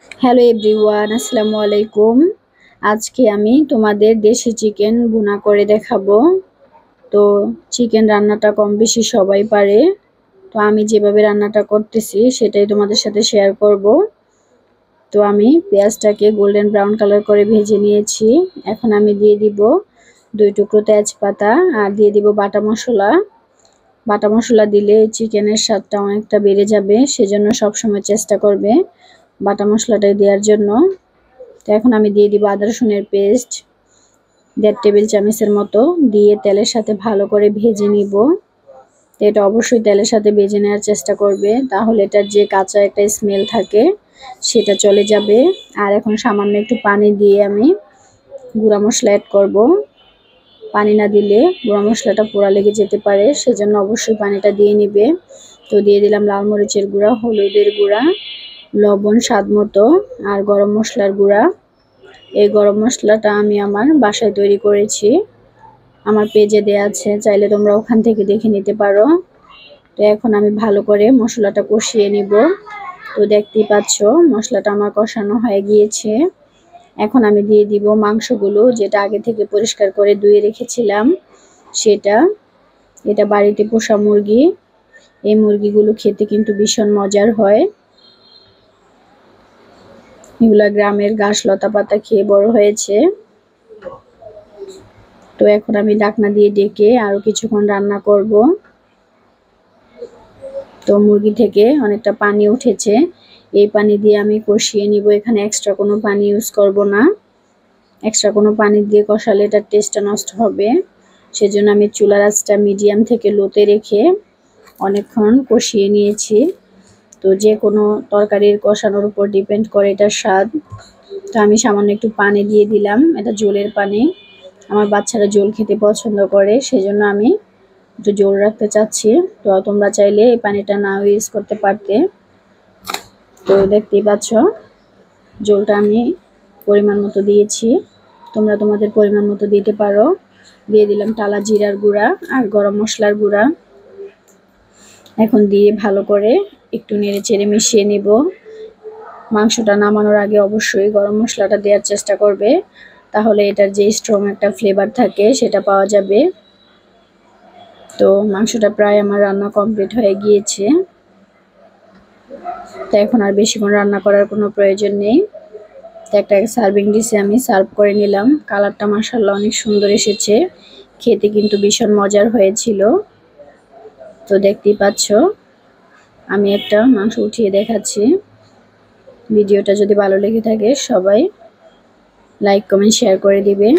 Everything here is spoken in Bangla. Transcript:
হ্যালো এভরিওয়ান, আসসালামু আলাইকুম। আজকে আমি তোমাদের দেশি চিকেন ভুনা করে দেখাবো। তো চিকেন রান্নাটা কম বেশি সবাই পারে। তো আমি যেভাবে রান্নাটা করতেছি সেটাই তোমাদের সাথে শেয়ার করব। তো আমি পেঁয়াজটাকে গোল্ডেন ব্রাউন কালার করে ভেজে নিয়েছি। এখন আমি দিয়ে দিব 2 টুকরো তেজপাতা আর দিয়ে দিব বাটা মশলা। বাটা মশলা দিলে চিকেনের স্বাদটা অনেকটা বেড়ে যাবে, সেজন্য সবসময় চেষ্টা করবে বাটা মশলাটা দেওয়ার জন্য। তো এখন আমি দিয়ে দিব আদা রসুনের পেস্ট 1.5 টেবিল চামচের মতো, দিয়ে তেলের সাথে ভালো করে ভেজে নিব। তো এটা অবশ্যই তেলের সাথে ভেজে নেওয়ার চেষ্টা করবে, তাহলে এটার যে কাঁচা একটা স্মেল থাকে সেটা চলে যাবে। আর এখন সামান্য একটু পানি দিয়ে আমি গুঁড়া মশলা অ্যাড করব। পানি না দিলে গুঁড়া মশলাটা পোড়া লেগে যেতে পারে, সেজন্য অবশ্যই পানিটা দিয়ে নিবে। তো দিয়ে দিলাম লাল মরিচের গুঁড়া, হলুদের গুঁড়া, লবণ স্বাদ মতো আর গরম মশলার গুঁড়া। এই গরম মশলাটা আমি আমার বাসায় তৈরি করেছি, আমার পেজে দেওয়া আছে, চাইলে তোমরা ওখান থেকে দেখে নিতে পারো। তো এখন আমি ভালো করে মশলাটা কষিয়ে নিব। তো দেখতেই পাচ্ছ মশলাটা আমার কষানো হয়ে গিয়েছে। এখন আমি দিয়ে দিব মাংসগুলো, যেটা আগে থেকে পরিষ্কার করে ধুয়ে রেখেছিলাম সেটা। এটা বাড়িতে পোষা মুরগি, এই মুরগিগুলো খেতে কিন্তু ভীষণ মজার হয়। এগুলা গ্রামের ঘাস লতা পাতা খেয়ে বড় হয়েছে। তো এখন আমি ঢাকনা দিয়ে ডেকে আরো কিছুক্ষণ রান্না করব। তো মুরগি থেকে অনেকটা পানি উঠেছে, এই পানি দিয়ে আমি কষিয়ে নিব। এখানে এক্সট্রা কোনো পানি ইউজ করব না, এক্সট্রা কোনো পানি দিয়ে কষালে এটার টেস্টটা নষ্ট হবে। সেজন্য আমি চুলার আঁচটা মিডিয়াম থেকে লোতে রেখে অনেকক্ষণ কষিয়ে নিয়েছি। তো যে কোনো তরকারির কষানোর উপর ডিপেন্ড করে এটার স্বাদ। তো আমি সামান্য একটু পানি দিয়ে দিলাম, এটা ঝোলের পানি। আমার বাচ্চারা ঝোল খেতে পছন্দ করে, সেজন্য আমি একটু ঝোল রাখতে চাচ্ছি। তো তোমরা চাইলে এই পানিটা নাও ইউজ করতে পারতে। তো দেখতেই পাচ্ছ ঝোলটা আমি পরিমাণ মতো দিয়েছি, তোমরা তোমাদের পরিমাণ মতো দিতে পারো। দিয়ে দিলাম টালা জিরার গুঁড়া আর গরম মশলার গুঁড়া। এখন দিয়ে ভালো করে একটু নেড়ে চেড়ে মিশিয়ে নিব। মাংসটা নামানোর আগে অবশ্যই গরম মশলাটা দেওয়ার চেষ্টা করবে, তাহলে এটার যে স্ট্রং একটা ফ্লেভার থাকে সেটা পাওয়া যাবে। তো মাংসটা প্রায় আমার রান্না কমপ্লিট হয়ে গিয়েছে। তো এখন আর বেশিক্ষণ রান্না করার কোনো প্রয়োজন নেই। তো একটা সার্ভিং ডিশে আমি সার্ভ করে নিলাম। কালারটা মাশাআল্লাহ অনেক সুন্দর এসেছে, খেতে কিন্তু ভীষণ মজার হয়েছিল। তো দেখতেই পাচ্ছ আমি একটা মাংস উঠিয়ে দেখাচ্ছি। ভিডিওটা যদি ভালো লেগে থাকে সবাই লাইক কমেন্ট শেয়ার করে দিবে।